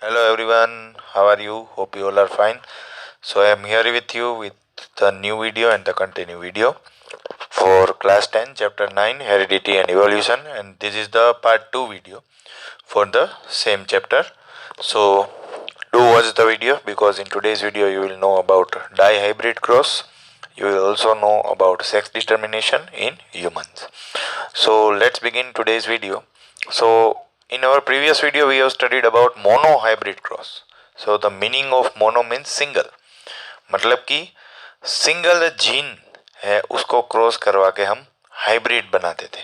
Hello everyone, how are you? Hope you all are fine. So I am here with you with the new video and the continue video for class 10 chapter 9 heredity and evolution, and this is the part 2 video for the same chapter. So do watch the video because in today's video you will know about dihybrid cross. You will also know about sex determination in humans. So let's begin today's video. So in our previous video we have studied about mono hybrid cross. So the meaning of mono means single, मतलब कि single gene है उसको cross करवा के हम hybrid बनाते थे।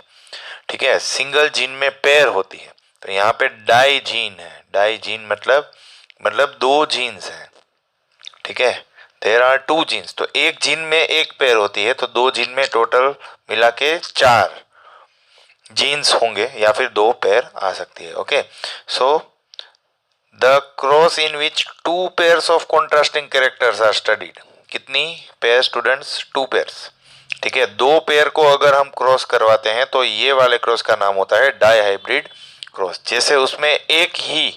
ठीक है, सिंगल जीन में पेयर होती है, तो यहाँ पे डाई जीन है। डाई जीन मतलब दो जीन्स हैं। ठीक है, देयर आर टू जीन्स, तो एक जीन में एक पेयर होती है, तो दो जीन में टोटल मिला के चार जीन्स होंगे या फिर दो पेयर आ सकती है। Okay, so the cross in which two pairs of contrasting characters are studied. कितनी पेयर स्टूडेंट्स? Two pairs. ठीक है, दो पेयर को अगर हम क्रॉस करवाते हैं तो ये वाले क्रॉस का नाम होता है डाई हाइब्रिड क्रॉस। जैसे उसमें एक ही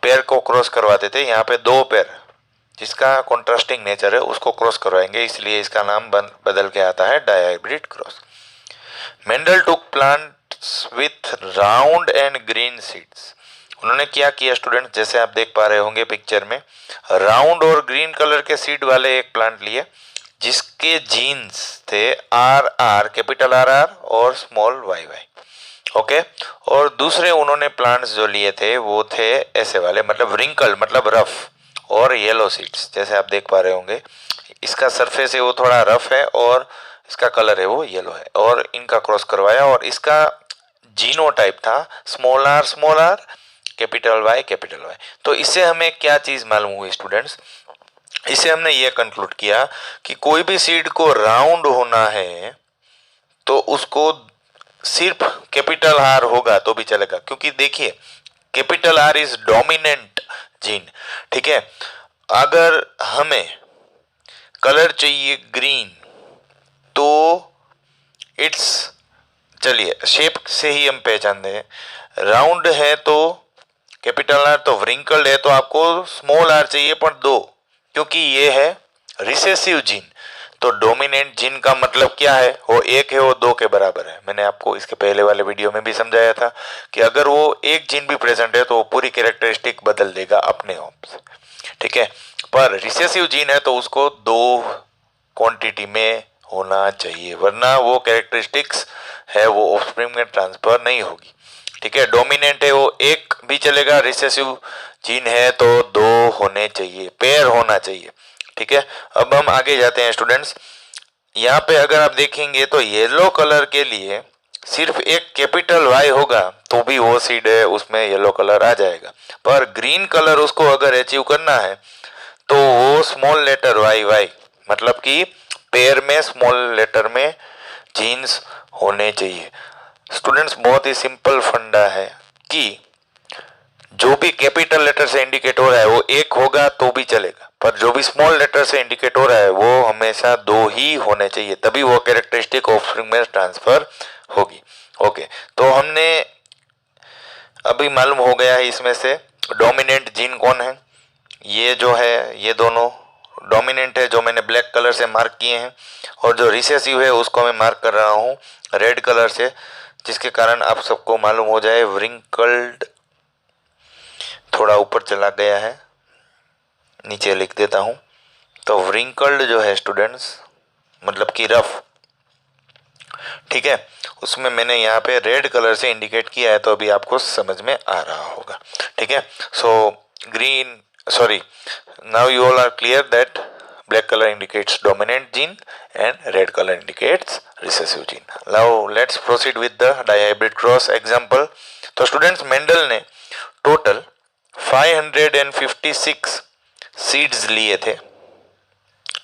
पेयर को क्रॉस करवाते थे, यहाँ पे दो पेयर जिसका कॉन्ट्रास्टिंग नेचर है उसको क्रॉस करवाएंगे, इसलिए इसका नाम बदल के आता है dihybrid cross. Mendel took plants with round and green seeds. उन्होंने क्या किया स्टूडेंट, जैसे आप देख पा रहे होंगे पिक्चर में, राउंड और ग्रीन कलर के सीड वाले एक प्लांट लिए जिसके जीन्स थे R R, capital R R और स्मॉल वाई वाई। ओके, और दूसरे उन्होंने प्लांट्स जो लिए थे वो थे ऐसे वाले, मतलब रिंकल मतलब रफ, और येलो सीड्स जैसे आप देख पा रहे होंगे। इसका सरफेस है वो थोड़ा रफ है और इसका कलर है वो येलो है, और इनका क्रॉस करवाया और इसका जीनो टाइप था स्मॉल आर कैपिटल वाई। तो इससे हमें क्या चीज मालूम हुई स्टूडेंट्स? इससे हमने ये कंक्लूड किया कि कोई भी सीड को राउंड होना है तो उसको सिर्फ कैपिटल आर होगा तो भी चलेगा, क्योंकि देखिए capital R is dominant gene. ठीक है, अगर हमें कलर चाहिए ग्रीन तो इट्स, चलिए शेप से ही हम पहचान दें, राउंड है तो कैपिटल आर, तो व्रिंकल्ड है तो आपको स्मॉल आर चाहिए पर दो, क्योंकि ये है रिसेसिव जीन। तो डोमिनेंट जीन का मतलब क्या है? वो एक है, वो दो के बराबर है। मैंने आपको इसके पहले वाले वीडियो में भी समझाया था कि अगर वो एक जीन भी प्रेजेंट है तो वो पूरी कैरेक्टरिस्टिक बदल देगा अपने आप से। ठीक है, पर रिसेसिव जीन है तो उसको दो क्वांटिटी में होना चाहिए, वरना वो कैरेक्टरिस्टिक्स है वो ऑफस्प्रिंग में ट्रांसफर नहीं होगी। ठीक है, डोमिनेंट है वो एक भी चलेगा, रिसेसिव जीन है तो दो होने चाहिए, पेयर होना चाहिए। ठीक है, अब हम आगे जाते हैं स्टूडेंट्स। यहाँ पे अगर आप देखेंगे तो येलो कलर के लिए सिर्फ एक कैपिटल वाई होगा तो भी वो सीड है उसमें येलो कलर आ जाएगा, पर ग्रीन कलर उसको अगर अचीव करना है तो वो स्मॉल लेटर वाई वाई, मतलब कि पेयर में स्मॉल लेटर में जीन्स होने चाहिए। स्टूडेंट्स बहुत ही सिंपल फंडा है कि जो भी कैपिटल लेटर से इंडिकेट हो रहा है वो एक होगा तो भी चलेगा, पर जो भी स्मॉल लेटर से इंडिकेट हो रहा है वो हमेशा दो ही होने चाहिए, तभी वो कैरेक्टरिस्टिक ऑफस्प्रिंग में ट्रांसफर होगी। ओके, तो हमने अभी मालूम हो गया है इसमें से डोमिनेंट जीन कौन है। ये जो है ये दोनों डोमिनेंट है जो मैंने ब्लैक कलर से मार्क किए हैं, और जो रिसेसिव है उसको मैं मार्क कर रहा हूँ रेड कलर से, जिसके कारण आप सबको मालूम हो जाए। व्रिंकल्ड थोड़ा ऊपर चला गया है, नीचे लिख देता हूँ। तो व्रिंकल्ड जो है स्टूडेंट्स मतलब कि रफ, ठीक है, उसमें मैंने यहाँ पे रेड कलर से इंडिकेट किया है, तो अभी आपको समझ में आ रहा होगा। ठीक है, so green sorry, now you all are clear that black color indicates dominant gene and red color indicates recessive gene. Now let's proceed with the dihybrid cross example. तो स्टूडेंट्स मेंडल ने टोटल 556 सीड्स लिए थे।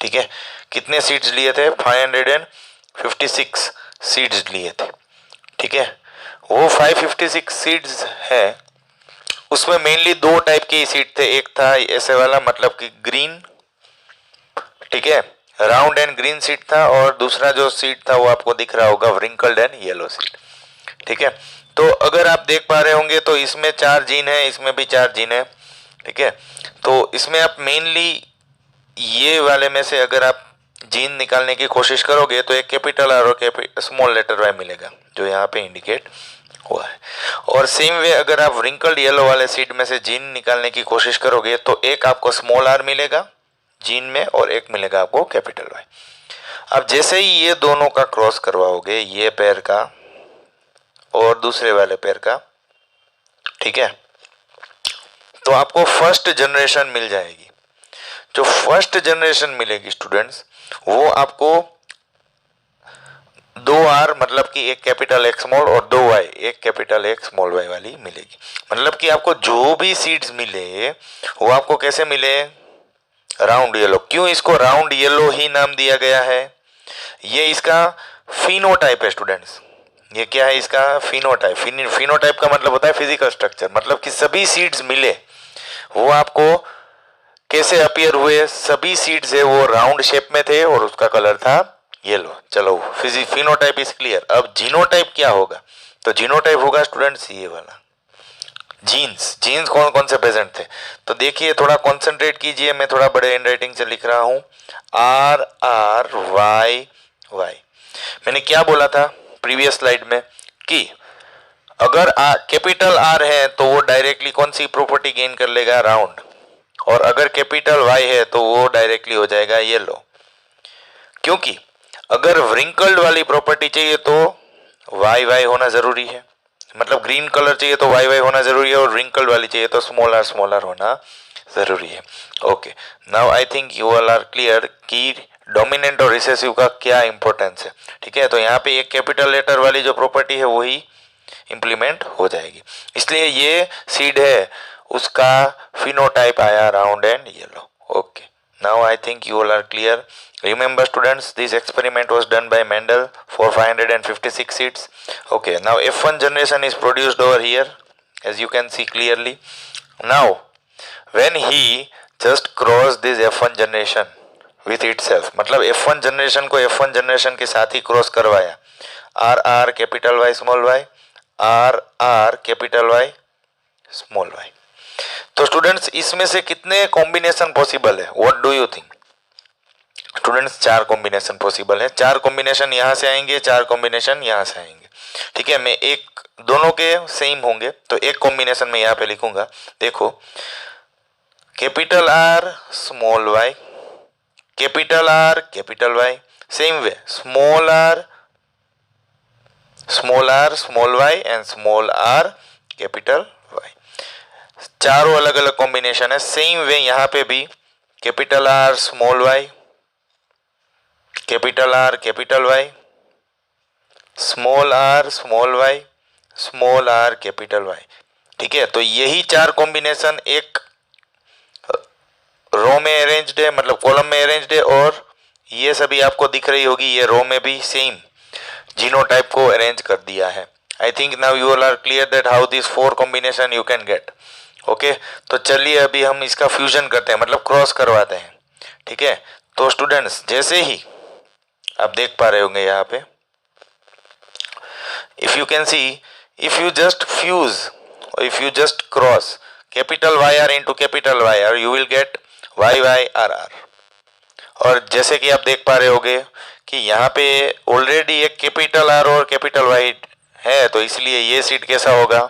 ठीक है, कितने seeds लिए थे? 556 seeds लिए थे। ठीक है, वो 556 सीड्स है, उसमें मेनली दो टाइप के सीड थे। एक था ऐसे वाला मतलब कि ग्रीन, ठीक है, राउंड एंड ग्रीन सीड था, और दूसरा जो सीड था वो आपको दिख रहा होगा व्रिंकल्ड एंड येलो सीड। ठीक है, तो अगर आप देख पा रहे होंगे तो इसमें चार जीन है, इसमें भी चार जीन है। ठीक है, तो इसमें आप मेनली ये वाले में से अगर आप जीन निकालने की कोशिश करोगे तो एक कैपिटल आर और स्मॉल लेटर वाई मिलेगा जो यहाँ पे इंडिकेट हुआ है। और सेम वे अगर आप रिंकल्ड येलो वाले सीड में से जीन निकालने की कोशिश करोगे तो एक आपको स्मॉल आर मिलेगा जीन में और एक मिलेगा आपको कैपिटल वाई। अब जैसे ही ये दोनों का क्रॉस करवाओगे, ये पेयर का और दूसरे वाले पेयर का, ठीक है, तो आपको फर्स्ट जनरेशन मिल जाएगी। जो फर्स्ट जनरेशन मिलेगी स्टूडेंट्स, वो आपको 2R मतलब कि एक कैपिटल एक स्मॉल और 2Y एक कैपिटल एक स्मॉल वाई वाली मिलेगी। मतलब कि आपको जो भी सीड्स मिले वो आपको कैसे मिले, राउंड येलो। क्यों इसको राउंड येलो ही नाम दिया गया है, ये इसका फिनोटाइप है स्टूडेंट्स। ये क्या है, इसका फिनोटाइप। फिनोटाइप का मतलब होता है फिजिकल स्ट्रक्चर, मतलब कि सभी सीड्स मिले वो आपको कैसे अपीयर हुए, सभी सीड्स है वो राउंड शेप में थे और उसका कलर था येलो। चलो फिनोटाइप इज क्लियर। अब जीनोटाइप क्या होगा, तो जीनोटाइप होगा स्टूडेंट्स ये वाला, जीन्स कौन कौन से प्रेजेंट थे। तो देखिए थोड़ा कॉन्सेंट्रेट कीजिए, मैं थोड़ा बड़े हैंड राइटिंग से लिख रहा हूं, RRYY। मैंने क्या बोला था प्रीवियस स्लाइड में कि अगर कैपिटल आर है तो वो डायरेक्टली कौन सी प्रॉपर्टी गेन कर लेगा, राउंड, और अगर कैपिटल वाई है तो वो डायरेक्टली हो जाएगा येलो। क्योंकि अगर व्रिंकल्ड वाली प्रॉपर्टी चाहिए तो वाई वाई होना जरूरी है, मतलब ग्रीन कलर चाहिए तो वाई वाई होना जरूरी है, और रिंकल्ड वाली चाहिए तो स्मॉल आर होना जरूरी है। Okay, now I think you all are clear कि डोमिनेंट और रिसेसिव का क्या इंपॉर्टेंस है। ठीक है, तो यहाँ पे एक कैपिटल लेटर वाली जो प्रॉपर्टी है वही इंप्लीमेंट हो जाएगी, इसलिए ये सीड है उसका फिनोटाइप आया round and yellow. Okay, now I think you all are clear. Remember students, this experiment was done by Mendel for 556 seeds. Okay, now F1 generation is produced over here as you can see clearly. Now when he just crossed this F1 generation with itself, मतलब F1 generation को F1 generation के साथ ही cross करवाया, R R capital Y small Y, R R capital Y small Y. तो students इसमें से कितने कॉम्बिनेशन पॉसिबल है, what do you think students? 4 combination possible है। 4 कॉम्बिनेशन यहाँ से आएंगे, 4 कॉम्बिनेशन यहाँ से आएंगे। ठीक है, मैं एक दोनों के सेम होंगे तो एक कॉम्बिनेशन में यहाँ पे लिखूंगा, देखो capital R small Y, capital R capital Y, same way small R small Y and small R capital Y. चारों अलग अलग कॉम्बिनेशन है। सेम वे यहाँ पे भी capital R small Y, capital R capital Y, small R small Y, small R capital Y. ठीक है, तो यही 4 कॉम्बिनेशन एक रो में अरेंज्ड है, मतलब कॉलम में अरेंज्ड है, और ये सभी आपको दिख रही होगी ये रो में भी सेम जीनोटाइप को अरेंज कर दिया है। I think now you all are clear that how this 4 combination you can get. Okay, तो चलिए अभी हम इसका फ्यूजन करते हैं, मतलब क्रॉस करवाते हैं। ठीक है, तो स्टूडेंट्स जैसे ही आप देख पा रहे होंगे यहाँ पे, if you can see, if you just fuse, if you just cross capital Y R into capital Y R, you will get Y Y R R. और जैसे कि आप देख पा रहे होगे कि यहाँ पे ऑलरेडी एक कैपिटल आर और कैपिटल वाई है, तो इसलिए ये सीट कैसा होगा,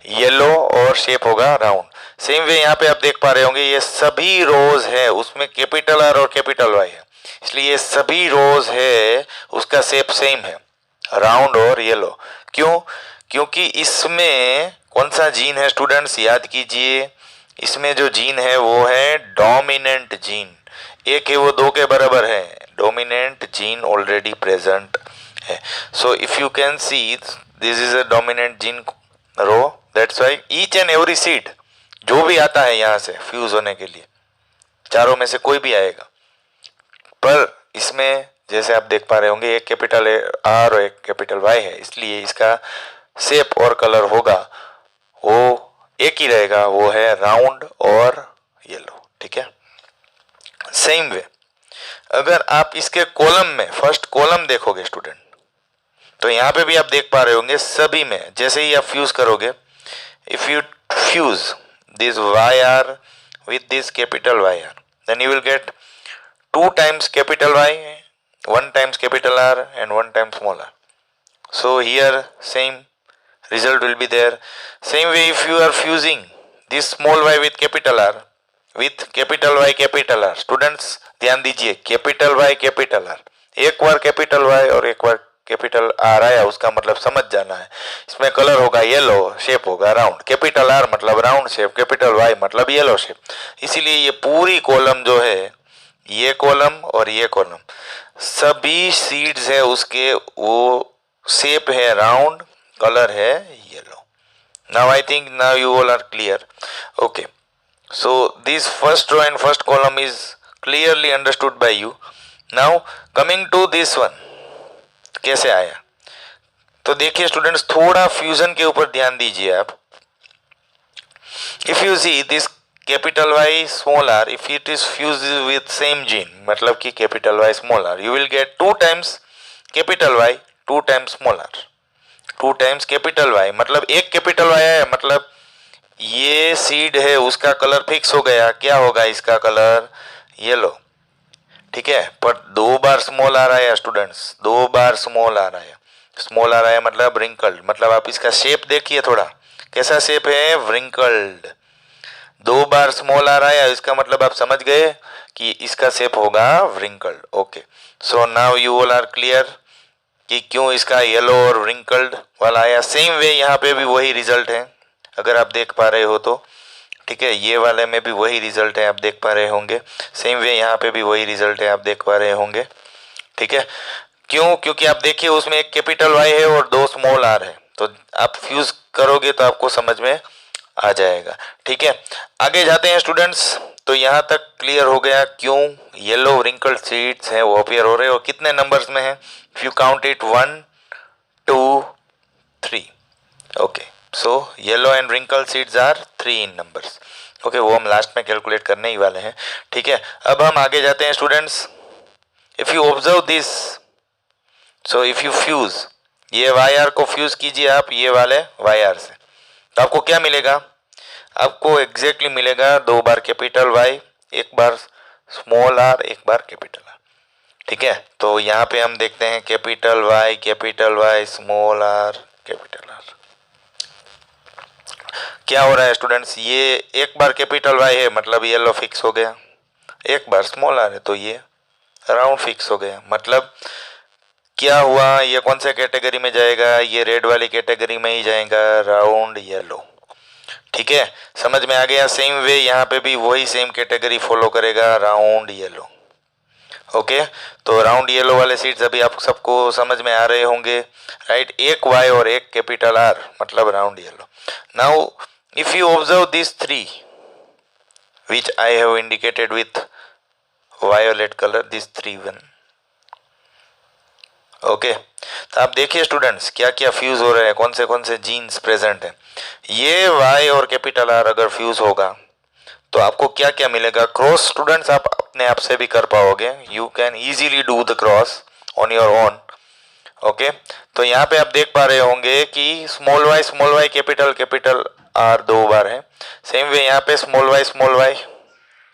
येलो, और शेप होगा राउंड। सेम वे यहाँ पे आप देख पा रहे होंगे ये सभी रोज है उसमें कैपिटल आर और कैपिटल वाई है, इसलिए ये सभी रोज है उसका शेप सेम है, राउंड और येलो। क्यों? क्योंकि इसमें कौन सा जीन है स्टूडेंट्स, याद कीजिए, इसमें जो जीन है वो है डोमिनेंट जीन। एक है वो 2 के बराबर है, डोमिनेंट जीन ऑलरेडी प्रेजेंट है। So if you can see this is a dominant gene row, that's why each and every seed जो भी आता है यहाँ से फ्यूज होने के लिए, चारों में से कोई भी आएगा, पर इसमें जैसे आप देख पा रहे होंगे एक कैपिटल आर और एक कैपिटल वाई है, इसलिए इसका शेप और कलर होगा वो एक ही रहेगा, वो है राउंड और येलो। ठीक है, सेम वे अगर आप इसके कॉलम में फर्स्ट कॉलम देखोगे स्टूडेंट, तो यहाँ पे भी आप देख पा रहे होंगे सभी में जैसे ही आप फ्यूज करोगे, if you fuse this YR with this capital YR, then you will get 2 times capital Y, 1 times capital R and 1 times small r. So here same result will be there. Same way if you are fusing this small y with capital R with capital Y capital R, students ध्यान दीजिए, capital Y capital R, एक बार capital Y और एक बार capital R आया उसका मतलब समझ जाना है। इसमें कलर होगा येलो, शेप होगा राउंड, कैपिटल R मतलब राउंड शेप, कैपिटल Y मतलब येलो शेप। इसीलिए ये पूरी कॉलम जो है, ये कॉलम और ये कॉलम, सभी सीड्स है उसके वो शेप है राउंड, कलर है yellow. Now I think now you all are clear. Okay. So this first row and first column is clearly understood by you. Now coming to this one, कैसे आया? तो देखिए students, थोड़ा fusion के ऊपर ध्यान दीजिए आप। If you see this capital Y small r, if it is fused with same gene, मतलब कि capital Y small r, you will get 2 times capital Y, 2 times small r, 2 times capital Y, मतलब एक capital Y है, मतलब ये seed है उसका colour fix हो गया। क्या होगा इसका कलर? येलो। ठीक है, पर 2 बार स्मॉल आ रहा है स्टूडेंट्स, 2 बार स्मॉल आ रहा है। स्मॉल आ रहा है मतलब व्रिंकल्ड, मतलब आप इसका शेप देखिए थोड़ा, कैसा शेप है? व्रिंकल्ड। 2 बार स्मॉल आ रहा है, इसका मतलब आप समझ गए कि इसका शेप होगा wrinkled. Okay, so now you all are clear कि क्यों इसका येलो और व्रिंकल्ड वाला आया। सेम वे यहाँ पे भी वही रिजल्ट है, अगर आप देख पा रहे हो तो। ठीक है, ये वाले में भी वही रिजल्ट है, आप देख पा रहे होंगे। सेम वे यहाँ पे भी वही रिजल्ट है, आप देख पा रहे होंगे। ठीक है, क्यों? क्योंकि आप देखिए उसमें एक कैपिटल Y है और 2 स्मॉल r है, तो आप फ्यूज करोगे तो आपको समझ में आ जाएगा। ठीक है, आगे जाते हैं स्टूडेंट्स। तो यहाँ तक क्लियर हो गया क्यों येलो रिंकल्ड सीड्स हैं वो अपीयर हो रहे हैं और कितने नंबर्स में है। If you count it 1 2 3। Okay, so yellow and wrinkle seeds are 3 in numbers. Okay, वो हम लास्ट में कैलकुलेट करने ही वाले हैं। ठीक है, अब हम आगे जाते हैं students. If you observe this, so if you fuse, ये YR को फ्यूज कीजिए आप ये वाले YR से, तो आपको क्या मिलेगा? आपको एग्जैक्टली मिलेगा 2 बार कैपिटल Y, एक बार स्मॉल r, एक बार कैपिटल R। ठीक है, तो यहाँ पे हम देखते हैं capital Y small r capital R। क्या हो रहा है स्टूडेंट्स? ये एक बार कैपिटल Y है मतलब येलो फिक्स हो गया, एक बार स्मॉल r है तो ये राउंड फिक्स हो गया। मतलब क्या हुआ? ये कौन से कैटेगरी में जाएगा? ये रेड वाली कैटेगरी में ही जाएगा, राउंड येलो। ठीक है, समझ में आ गया। सेम वे यहाँ पे भी वही सेम कैटेगरी फॉलो करेगा, राउंड येलो। ओके, तो राउंड येलो वाले सीड्स अभी आप सबको समझ में आ रहे होंगे, राइट? एक Y और एक कैपिटल R मतलब round yellow. Now if you observe this 3 which I have indicated with violet colour, this 3 1। Okay, तो आप देखिए स्टूडेंट्स क्या क्या फ्यूज हो रहे हैं, कौन से जीन्स प्रेजेंट है। ये Y और कैपिटल R अगर फ्यूज होगा तो आपको क्या क्या मिलेगा? क्रॉस स्टूडेंट्स आप अपने आप से भी कर पाओगे, you can easily do the cross on your own. Okay, तो यहाँ पे आप देख पा रहे होंगे कि स्मॉल y कैपिटल R 2 बार है। सेम वे यहाँ पे small y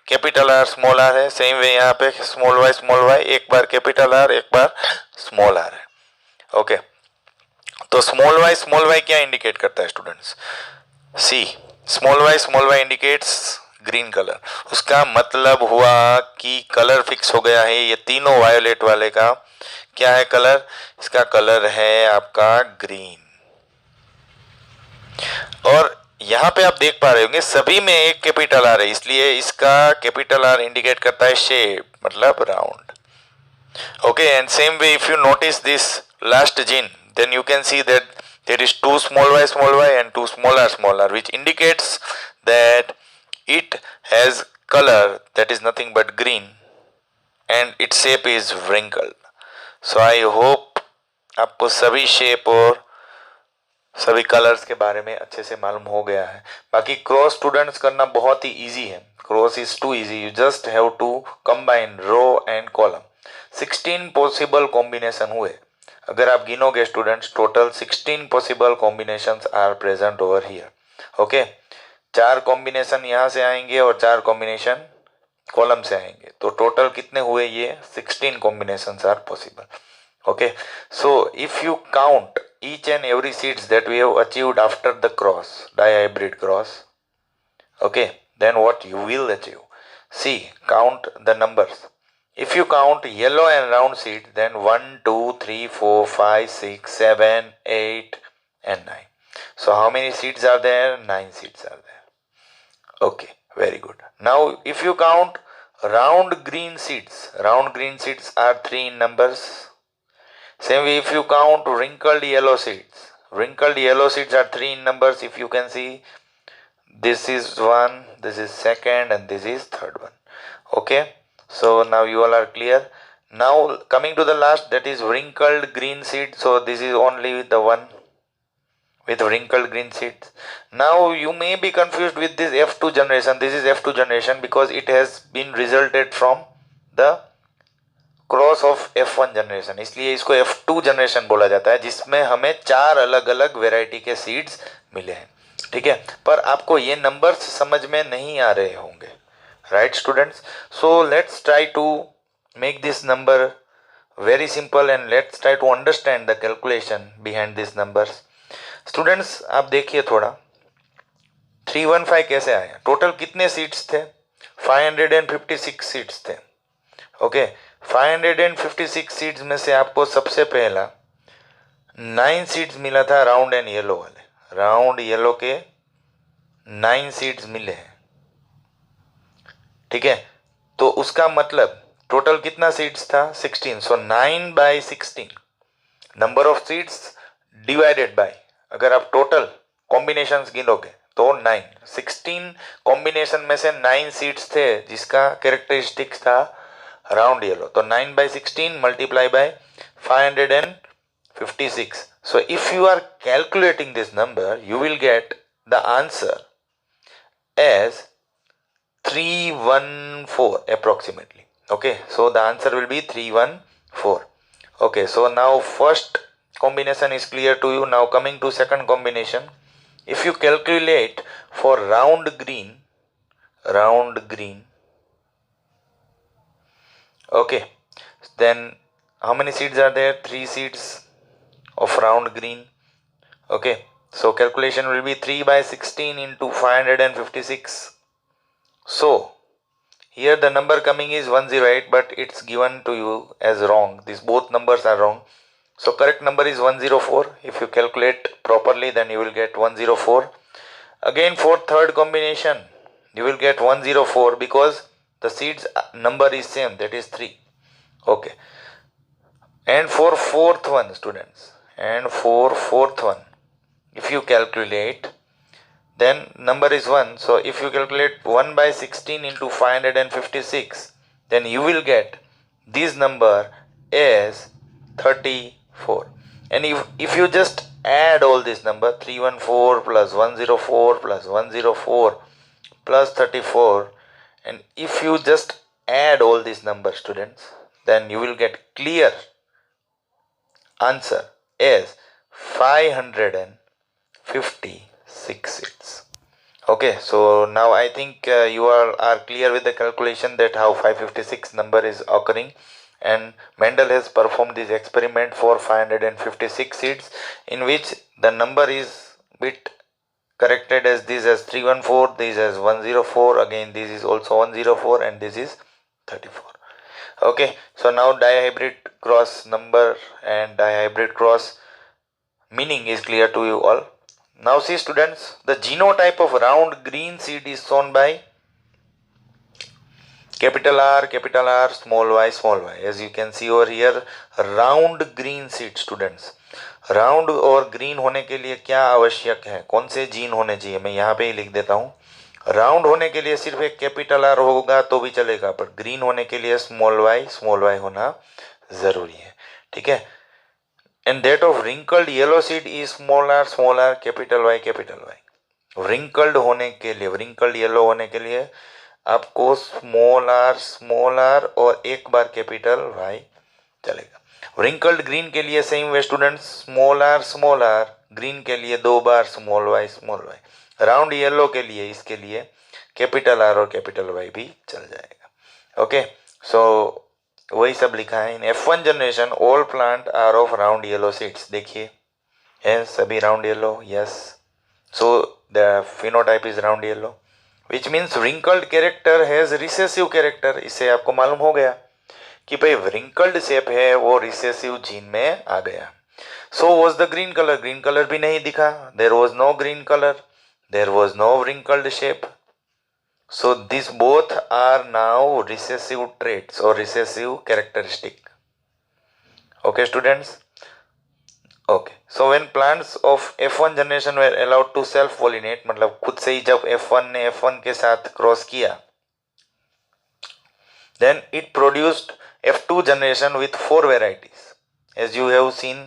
capital R small r है। सेम वे यहाँ पे स्मॉल y एक बार कैपिटल R, एक बार स्मॉल r है। ओके, तो स्मॉल y क्या इंडिकेट करता है स्टूडेंट्स? सी, small y indicates green colour. उसका मतलब हुआ कि कलर फिक्स हो गया है। ये तीनों वायोलेट वाले का क्या है कलर? इसका कलर है आपका ग्रीन। और यहाँ पे आप देख पा रहे होंगे सभी में एक कैपिटल R है, इसलिए इसका कैपिटल R इंडिकेट करता है शेप, मतलब round. Okay, and same way if you notice this last gene, then you can see that there is 2 small y and 2 small r, which indicates that it has color that is nothing but green and its shape is wrinkled. So I hope आपको सभी shape और सभी colours के बारे में अच्छे से मालूम हो गया है। बाकी क्रॉस स्टूडेंट्स करना बहुत ही इजी है, cross is too easy, you just have to combine row and column. 16 possible combination हुए, अगर आप गिनोगे students total 16 possible combinations are present over here. Okay, 4 combination यहाँ से आएंगे और 4 कॉम्बिनेशन कॉलम से आएंगे, तो टोटल कितने हुए? ये 16 combinations are possible. Okay, so if you count each and every seeds that we have achieved after the cross, dihybrid cross, okay, then what you will achieve? See, count the numbers. If you count yellow and round seed, then 1, 2, 3, 4, 5, 6, 7, 8 and 9. So how many seeds are there? 9 seeds are there. Okay, very good. Now if you count round green seeds are 3 in numbers. Same way if you count wrinkled yellow seeds are 3 in numbers. If you can see, this is one, this is second, and this is third one. Okay, so now you all are clear. Now coming to the last, that is wrinkled green seed. So this is only the one with wrinkled green seeds. Now you may be confused with this F2 generation. This is F2 generation because it has been resulted from the cross of F1 generation, इसलिए इसको F2 generation बोला जाता है, जिसमें हमें 4 अलग अलग variety के सीड्स मिले हैं. ठीक है, पर आपको ये नंबर्स समझ में नहीं आ रहे होंगे, right students? So let's try to make this number very simple and let's try to understand the calculation behind this numbers. Students आप देखिए थोड़ा, 315 कैसे आया? टोटल कितने सीट्स थे? 556 सीट्स थे. ओके, 556 सीट्स में से आपको सबसे पहला 9 सीट्स मिला था राउंड एंड येलो वाले. राउंड येलो के 9 सीट्स मिले हैं. ठीक है, तो उसका मतलब टोटल कितना सीट्स था? 16. सो 9 by 16 number of seats divided by, अगर आप टोटल कॉम्बिनेशंस गिनोगे तो 9. 16 कॉम्बिनेशन में से 9 सीट्स थे जिसका कैरेक्टरिस्टिक्स था राउंड येलो. तो 9 by 16 multiply by 556. So if you are calculating this number, you will get the answer as 314 approximately. Okay, so the answer will be 314. Okay, so now first combination is clear to you. Now coming to second combination, if you calculate for round green, okay, then how many seeds are there? 3 seeds of round green. Okay, so calculation will be 3 by 16 into 556. So here the number coming is 108, but it's given to you as wrong. These both numbers are wrong. So correct number is 104. If you calculate properly, then you will get 104. Again for third combination, you will get 104 because the seeds number is same, that is 3. Okay, and for fourth one, students, if you calculate, then number is 1. So if you calculate 1 by 16 into 556, then you will get this number as 34. And if you just add all this number, 314 plus 104 plus 104 plus 34, and if you just add all these numbers, students, then you will get clear answer as 556 seeds. Okay, so now I think you all are clear with the calculation that how 556 number is occurring, and Mendel has performed this experiment for 556 seeds in which the number is bit corrected as this as 314, this as 104, again this is also 104, and this is 34. Okay, so now dihybrid cross number and dihybrid cross meaning is clear to you all. Now see students, the genotype of round green seed is shown by capital R, small y, as you can see over here. Round green seed, students, round और green होने के लिए क्या आवश्यक है, कौन से gene होने चाहिए, मैं यहाँ पे ही लिख देता हूँ. राउंड होने के लिए सिर्फ एक कैपिटल आर होगा तो भी चलेगा, पर ग्रीन होने के लिए स्मॉल वाई होना जरूरी है. ठीक है, and that of wrinkled yellow seed is small R capital Y. Wrinkled होने के लिए, रिंकल्ड येलो होने के लिए आपको स्मॉल आर और एक बार कैपिटल वाई चलेगा. रिंकल्ड ग्रीन के लिए same way students, small R green के लिए 2 बार स्मॉल वाई. राउंड येलो के लिए इसके लिए कैपिटल आर और कैपिटल वाई भी चल जाएगा। ओके, सो वही सब लिखा है। In F1 generation all plant are of round yellow seeds. देखिए है सभी round yellow, yes. So the phenotype is round yellow which means wrinkled character has recessive character. इससे आपको मालूम हो गया कि भाई रिंकल्ड शेप है वो रिसेसिव जीन में आ गया। So was the green colour, green colour भी नहीं दिखा, there was no green colour, there was no wrinkled shape. So these both are now recessive traits or recessive characteristic. Okay students? Okay. So when plants of F1 generation were allowed to self pollinate, मतलब खुद से ही जब F1 ने F1 के साथ cross किया, then it produced F2 generation with 4 varieties as you have seen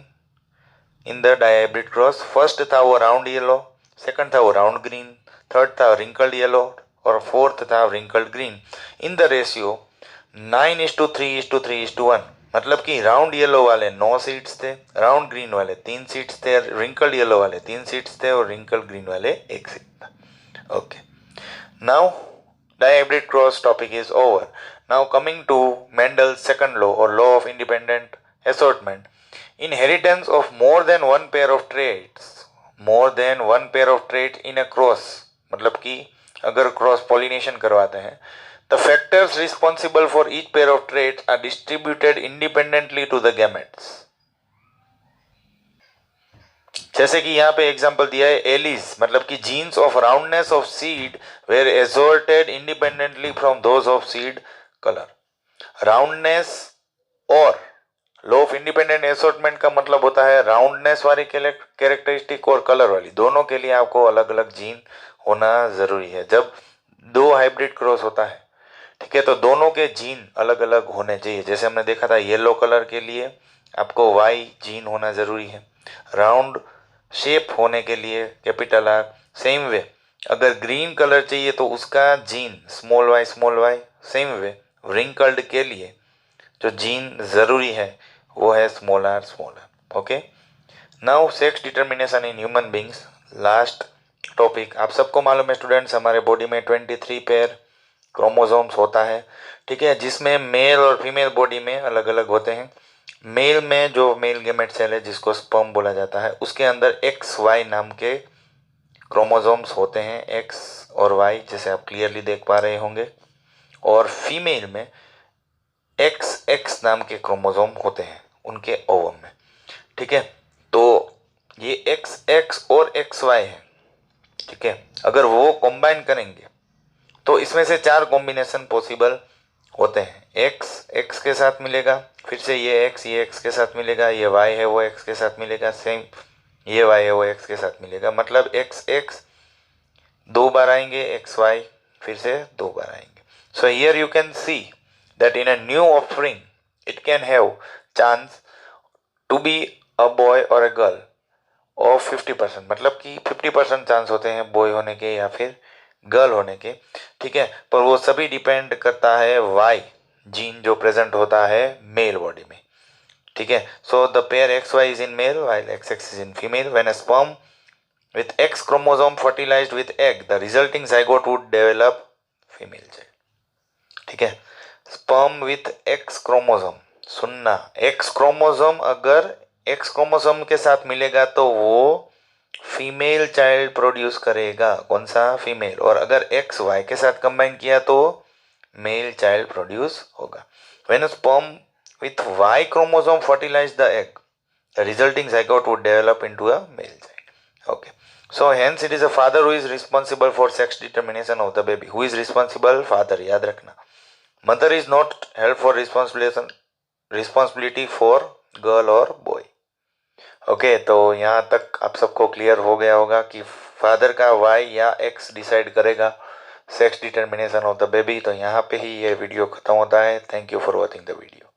in the dihybrid cross. First था वो round yellow, second था वो round green, third था wrinkled yellow और फोर्थ था wrinkled green in the ratio 9:3:3:1। मतलब कि राउंड येलो वाले 9 सीड्स थे, राउंड ग्रीन वाले 3 सीड्स थे, रिंकल्ड येलो वाले 3 सीड्स थे और रिंकल्ड ग्रीन वाले 1 सीड था। Okay, now dihybrid cross topic is over. Now coming to Mendel's second law or law of independent assortment. Inheritance of more than one pair of traits, more than one pair of traits in a cross, मतलब कि अगर cross pollination करवाते हैं, the factors responsible for each pair of traits are distributed independently to the gametes. जैसे कि यहाँ पे example दिया है एलिस, मतलब कि genes of roundness of seed were assorted independently from those of seed colour. Roundness और लो ऑफ इंडिपेंडेंट एसोर्टमेंट का मतलब होता है राउंडनेस वाली कैरेक्टरिस्टिक और कलर वाली, दोनों के लिए आपको अलग अलग जीन होना जरूरी है। जब दो हाइब्रिड क्रॉस होता है, ठीक है, तो दोनों के जीन अलग अलग होने चाहिए। जैसे हमने देखा था येलो कलर के लिए आपको वाई जीन होना जरूरी है, राउंड शेप होने के लिए कैपिटल आर। सेम वे अगर ग्रीन कलर चाहिए तो उसका gene small Y. Same way wrinkled के लिए जो जीन जरूरी है वो है small R. Okay, now sex determination in human beings, last topic. आप सबको मालूम है स्टूडेंट्स, हमारे बॉडी में 23 पेयर क्रोमोसोम्स होता है, ठीक है, जिसमें मेल और फीमेल बॉडी में अलग अलग होते हैं। मेल में जो मेल गेमेट सेल है जिसको स्पर्म बोला जाता है, उसके अंदर XY नाम के क्रोमोसोम्स होते हैं, X और Y, जैसे आप क्लियरली देख पा रहे होंगे। और फीमेल में XX नाम के क्रोमोसोम होते हैं उनके ओवम में, ठीक है। तो ये XX और XY है, ठीक है। अगर वो कंबाइन करेंगे तो इसमें से 4 कॉम्बिनेशन पॉसिबल होते हैं। X के साथ मिलेगा, फिर से ये X के साथ मिलेगा, ये Y है वो X के साथ मिलेगा, सेम ये Y है वो X के साथ मिलेगा। मतलब XX 2 बार आएंगे, XY फिर से 2 बार आएंगे। So here you can see that in a new offspring it can have chance to be a boy और अ गर्ल ऑफ 50%, मतलब कि 50% चांस होते हैं बॉय होने के या फिर गर्ल होने के, ठीक है। पर वो सभी डिपेंड करता है वाई जीन जो प्रेजेंट होता है मेल बॉडी में, ठीक है। So the pair XY is in male while XX is in female. When a sperm with X chromosome fertilized with egg, the resulting zygote would develop female child, ठीक है। Sperm with X chromosome, सुनना, X chromosome अगर X chromosome के साथ मिलेगा तो वो female child produce करेगा। कौन सा? फीमेल। और अगर XY के साथ कंबाइन किया तो मेल चाइल्ड प्रोड्यूस होगा। When sperm with Y chromosome fertilize the egg, the resulting zygote would develop into a male child. Okay. So hence it is a father who is responsible for sex determination of the baby. Who is responsible? Father. याद रखना। Mother is not held for responsibility for girl or boy. Okay, तो यहाँ तक आप सबको clear हो गया होगा कि फादर का Y या X डिसाइड करेगा sex determination of the baby. तो यहाँ पे ही ये वीडियो खत्म होता है। Thank you for watching the video.